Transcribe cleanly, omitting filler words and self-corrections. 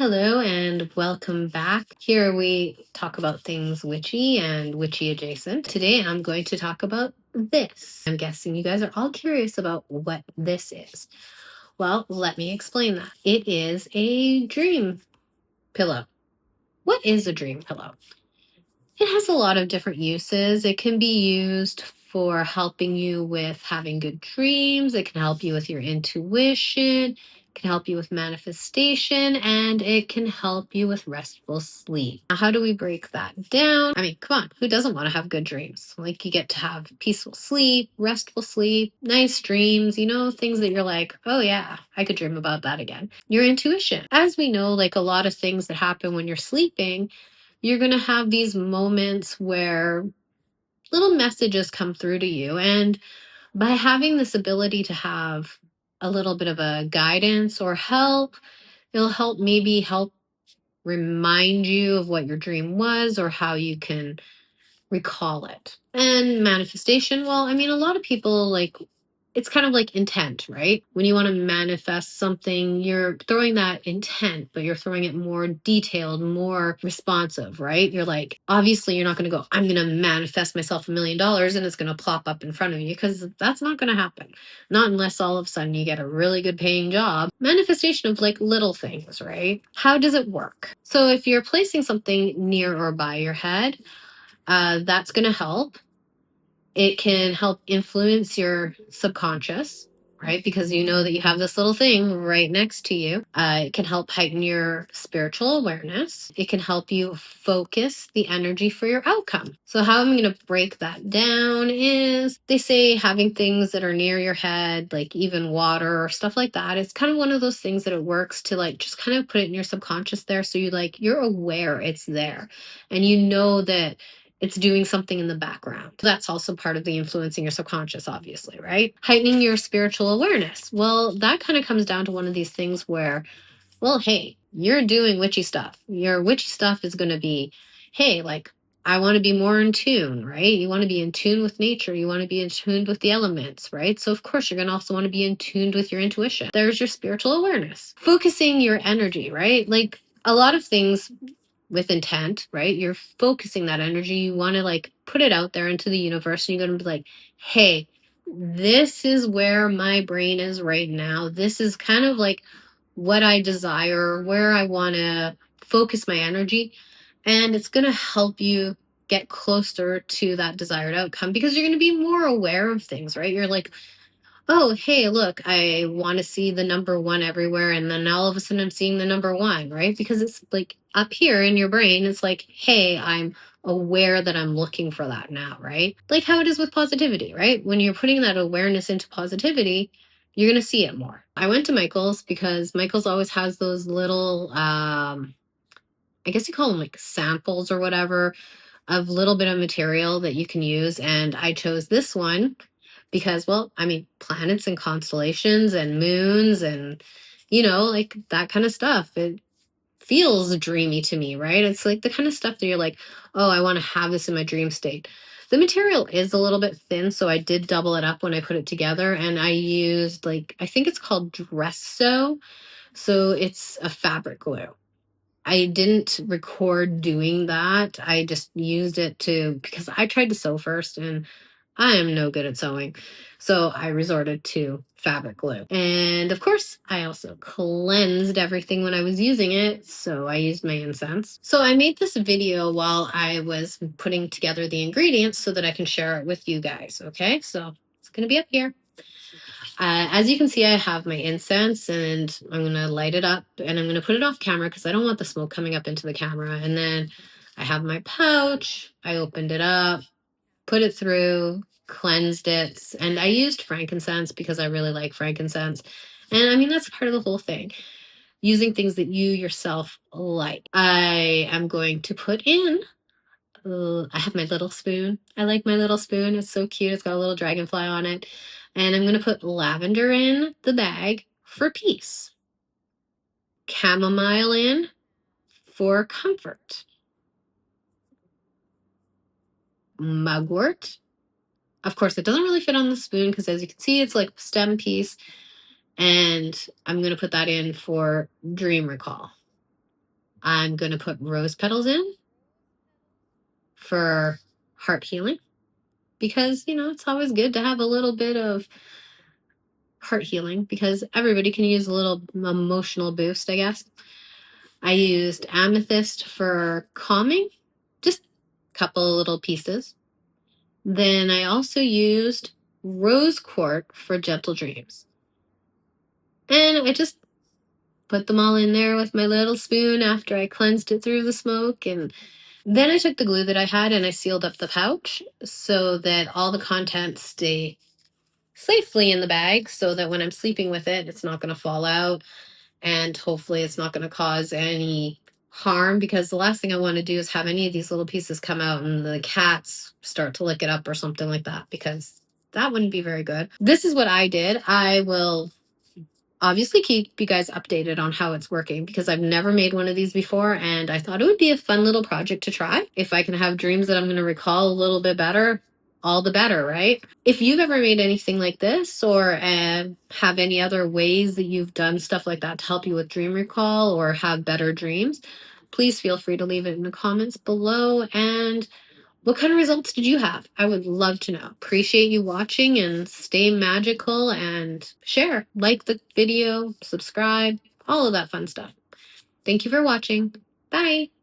Hello and welcome back. Here we talk about things witchy and witchy adjacent. Today I'm going to talk about this. I'm guessing you guys are all curious about what this is. Well, let me explain that. It is a dream pillow. What is a dream pillow? It has a lot of different uses. It can be used for helping you with having good dreams. It can help you with your intuition. It can help you with manifestation, and it can help you with restful sleep. Now, how do we break that down? I mean, come on, who doesn't want to have good dreams? Like, you get to have peaceful sleep, restful sleep, nice dreams, things that you're like, oh yeah, I could dream about that again. Your intuition. As we know, like a lot of things that happen when you're sleeping, you're going to have these moments where little messages come through to you. And by having this ability to have a little bit of a guidance or help, it'll help remind you of what your dream was or how you can recall it. And manifestation, well, I mean, a lot of people it's kind of like intent, right? When you want to manifest something, you're throwing that intent, but you're throwing it more detailed, more responsive, right? You're like, obviously, you're not going to go, I'm going to manifest myself $1 million and it's going to plop up in front of you, because that's not going to happen. Not unless all of a sudden you get a really good paying job. Manifestation of like little things, right? How does it work? So if you're placing something near or by your head, that's going to help. It can help influence your subconscious, right? Because you know that you have this little thing right next to you. It can help heighten your spiritual awareness. It can help you focus the energy for your outcome. So how I'm going to break that down is, they say having things that are near your head, like even water or stuff like that, it's kind of one of those things that it works to like just kind of put it in your subconscious there. So you're aware it's there, and you know that it's doing something in the background. That's also part of the influencing your subconscious, obviously, right? Heightening your spiritual awareness. Well, that kind of comes down to one of these things where, well, hey, you're doing witchy stuff. Your witchy stuff is going to be, hey, like, I want to be more in tune, right? You want to be in tune with nature. You want to be in tune with the elements, right? So, of course, you're going to also want to be in tune with your intuition. There's your spiritual awareness. Focusing your energy, right? Like, a lot of things with intent, right? You're focusing that energy. You want to like put it out there into the universe, and you're going to be like, hey, this is where my brain is right now. This is kind of like what I desire, where I want to focus my energy. And it's going to help you get closer to that desired outcome, because you're going to be more aware of things, right? You're like, oh, hey, look, I want to see the number one everywhere. And then all of a sudden I'm seeing the number one, right? Because it's like up here in your brain, it's like, hey, I'm aware that I'm looking for that now, right? Like how it is with positivity, right? When you're putting that awareness into positivity, you're going to see it more. I went to Michael's because Michael's always has those little, I guess you call them like samples or whatever, of little bit of material that you can use. And I chose this one because, well, I mean, planets and constellations and moons and, like that kind of stuff. It feels dreamy to me, right? It's like the kind of stuff that you're like, oh, I want to have this in my dream state. The material is a little bit thin, so I did double it up when I put it together. And I used I think it's called Dress Sew. So it's a fabric glue. I didn't record doing that. I just used it because I tried to sew first and I am no good at sewing. So I resorted to fabric glue. And of course, I also cleansed everything when I was using it. So I used my incense. So I made this video while I was putting together the ingredients so that I can share it with you guys. Okay, so it's going to be up here. As you can see, I have my incense, and I'm going to light it up, and I'm going to put it off camera because I don't want the smoke coming up into the camera. And then I have my pouch. I opened it up, put it through, cleansed it, and I used frankincense because I really like frankincense. And I mean, that's part of the whole thing. Using things that you yourself like. I am going to put in, I have my little spoon. I like my little spoon. It's so cute. It's got a little dragonfly on it. And I'm going to put lavender in the bag for peace. Chamomile in for comfort. Mugwort. Of course, it doesn't really fit on the spoon because, as you can see, it's like a stem piece. And I'm going to put that in for dream recall. I'm going to put rose petals in for heart healing because, it's always good to have a little bit of heart healing because everybody can use a little emotional boost, I guess. I used amethyst for calming, just a couple little pieces. Then I also used rose quartz for gentle dreams. And I just put them all in there with my little spoon after I cleansed it through the smoke. And then I took the glue that I had and I sealed up the pouch so that all the contents stay safely in the bag so that when I'm sleeping with it, it's not going to fall out. And hopefully it's not going to cause any harm because the last thing I want to do is have any of these little pieces come out and the cats start to lick it up or something like that because that wouldn't be very good. This is what I did. I will obviously keep you guys updated on how it's working because I've never made one of these before and I thought it would be a fun little project to try. If I can have dreams that I'm going to recall a little bit better, all the better, right? If you've ever made anything like this or have any other ways that you've done stuff like that to help you with dream recall or have better dreams, please feel free to leave it in the comments below. And what kind of results did you have? I would love to know. Appreciate you watching and stay magical and share, like the video, subscribe, all of that fun stuff. Thank you for watching. Bye.